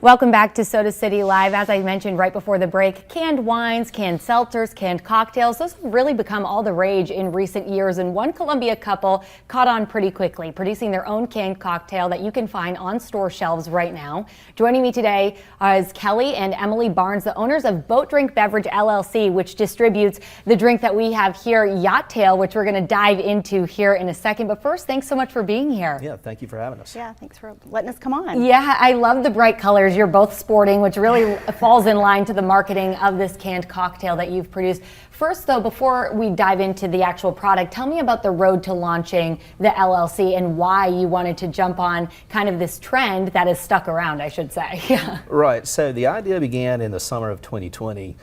Welcome back to Soda City Live. As I mentioned right before the break, canned wines, canned seltzers, canned cocktails, those have really become all the rage in recent years, and one Columbia couple caught on pretty quickly, producing their own canned cocktail that you can find on store shelves right now. Joining me today is Kelly and Emily Barnes, the owners of Boat Drink Beverage LLC, which distributes the drink that we have here, Yachtail, which we're going to dive into here in a second. But first, thanks so much for being here. Yeah, thank you for having us. Yeah, thanks for letting us come on. Yeah, I love the bright colors you're both sporting, which really falls in line to the marketing of this canned cocktail that you've produced. First, though, before we dive into the actual product, tell me about the road to launching the LLC and why you wanted to jump on kind of this trend that has stuck around, I should say. Yeah. Right, so the idea began in the summer of 2020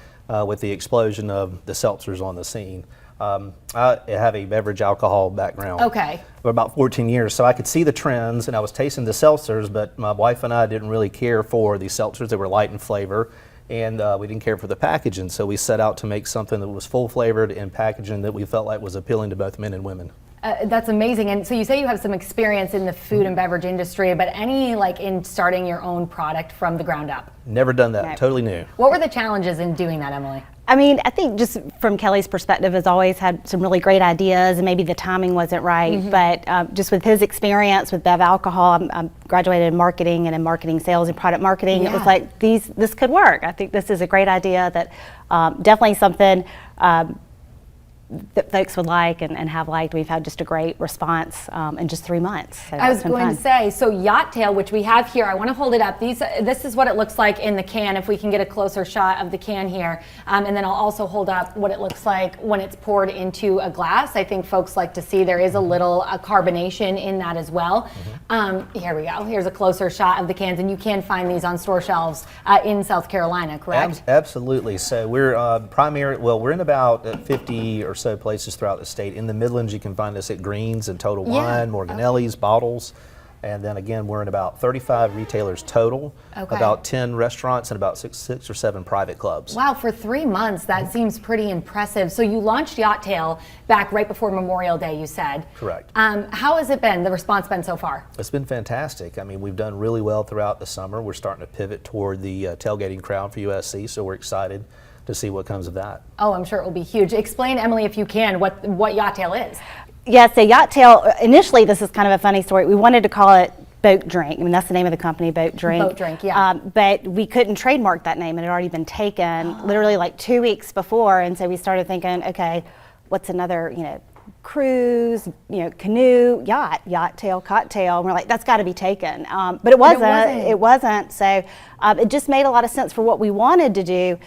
with the explosion of the seltzers on the scene. I have a beverage alcohol background for about 14 years, so I could see the trends, and I was tasting the seltzers, but my wife and I didn't really care for the seltzers that were light in flavor, and we didn't care for the packaging, so we set out to make something that was full flavored and packaging that we felt like was appealing to both men and women. That's amazing. And so you say you have some experience in the food and beverage industry, but any like in starting your own product from the ground up? Never done that, No. Totally new. What were the challenges in doing that, Emily? I mean, I think just from Kelly's perspective, has always had some really great ideas, and maybe the timing wasn't right. But just with his experience with Bev Alcohol, I'm graduated in marketing and in marketing sales and product marketing. It was like this could work. I think this is a great idea that definitely something that folks would like and have liked. We've had just a great response in just 3 months. So I was going to say, so Yachtail, which we have here, I want to hold it up. This is what it looks like in the can, if we can get a closer shot of the can here. And then I'll also hold up what it looks like when it's poured into a glass. I think folks like to see there is a little carbonation in that as well. Here we go. Here's a closer shot of the cans, and you can find these on store shelves in South Carolina, correct? Absolutely. So we're we're in about 50 or so places throughout the state. In the Midlands, you can find us at Greens and Total Wine, Morganelli's, Bottles. And then again, we're in about 35 retailers total, about 10 restaurants, and about six or seven private clubs. Wow, for 3 months, that seems pretty impressive. So you launched Yachtail back right before Memorial Day, you said. Correct. How has it been, the response been so far? It's been fantastic. I mean, we've done really well throughout the summer. We're starting to pivot toward the tailgating crowd for USC, so we're excited to see what comes of that. Oh, I'm sure it will be huge. Explain, Emily, if you can, what Yachtail is. Yeah, so Yachtail, initially this is kind of a funny story. We wanted to call it Boat Drink. I mean, that's the name of the company, Boat Drink. Boat Drink, yeah. But we couldn't trademark that name. It had already been taken literally like 2 weeks before. And so we started thinking, okay, what's another, cruise, canoe, Yachtail, cocktail. And we're like, that's got to be taken. But it wasn't. It wasn't. So it just made a lot of sense for what we wanted to do.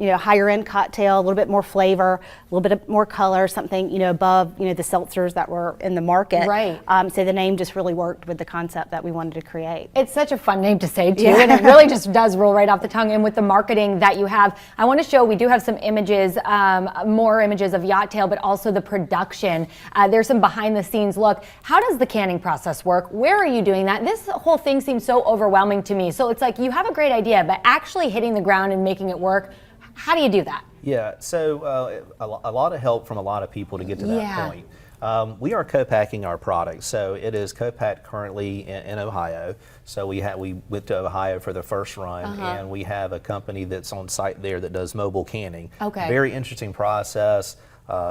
Higher end cocktail, a little bit more flavor, a little bit more color, something above the seltzers that were in the market. Right. So the name just really worked with the concept that we wanted to create. It's such a fun name to say too, and it really just does roll right off the tongue. And with the marketing that you have, I want to show, we do have some images, more images of Yachtail, but also the production. There's some behind the scenes look. How does the canning process work? Where are you doing that? This whole thing seems so overwhelming to me. So it's like you have a great idea, but actually hitting the ground and making it work, how do you do that? Yeah, so a lot of help from a lot of people to get to that point. We are co-packing our product, so it is co-packed currently in Ohio. So we went to Ohio for the first run, and we have a company that's on site there that does mobile canning. Very interesting process.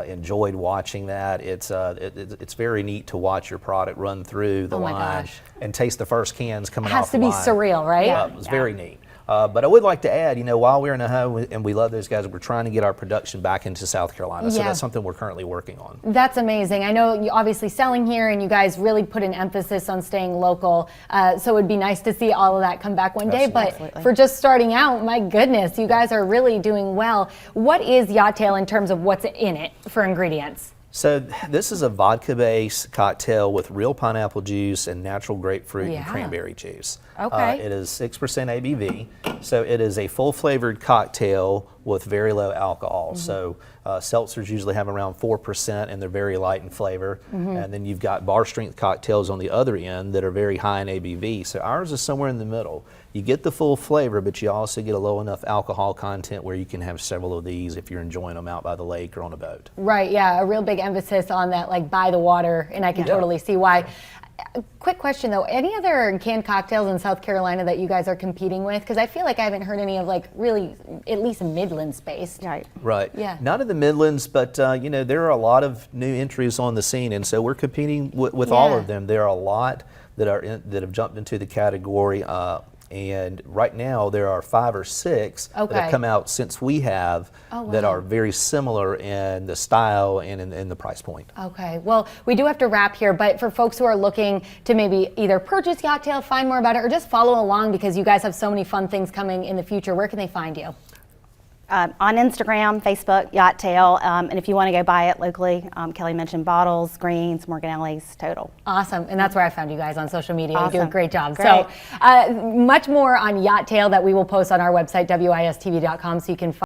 Enjoyed watching that. It's very neat to watch your product run through the line and taste the first cans coming off the line. It has to be surreal, right? It was very neat. But I would like to add, while we're in Ohio and we love those guys, we're trying to get our production back into South Carolina. So that's something we're currently working on. That's amazing. I know you're obviously selling here, and you guys really put an emphasis on staying local. So it would be nice to see all of that come back one day. But for just starting out, my goodness, you guys are really doing well. What is Yachtail in terms of what's in it for ingredients? So this is a vodka-based cocktail with real pineapple juice and natural grapefruit and cranberry juice. It is 6% ABV, so it is a full-flavored cocktail with very low alcohol. So seltzers usually have around 4%, and they're very light in flavor. And then you've got bar-strength cocktails on the other end that are very high in ABV. So ours is somewhere in the middle. You get the full flavor, but you also get a low enough alcohol content where you can have several of these if you're enjoying them out by the lake or on a boat. Right, yeah, a real big emphasis on that, like by the water, and I can totally see why. Quick question though, any other canned cocktails in South Carolina that you guys are competing with? Because I feel like I haven't heard any of like really at least Midlands based. Right. Right. Yeah. Not in the Midlands, but you know, there are a lot of new entries on the scene, and so we're competing with all of them. There are a lot that that have jumped into the category, and right now there are 5 or 6 that have come out since we have that are very similar in the style and in the price point. Okay, well, we do have to wrap here, but for folks who are looking to maybe either purchase Yachtail, find more about it, or just follow along because you guys have so many fun things coming in the future, where can they find you? On Instagram, Facebook, Yachtail, and if you want to go buy it locally, Kelly mentioned Bottles, Greens, Morgan Ellie's, Total. Awesome, and that's where I found you guys on social media. Awesome. You do a great job. Great. So much more on Yachtail that we will post on our website, wistv.com, so you can find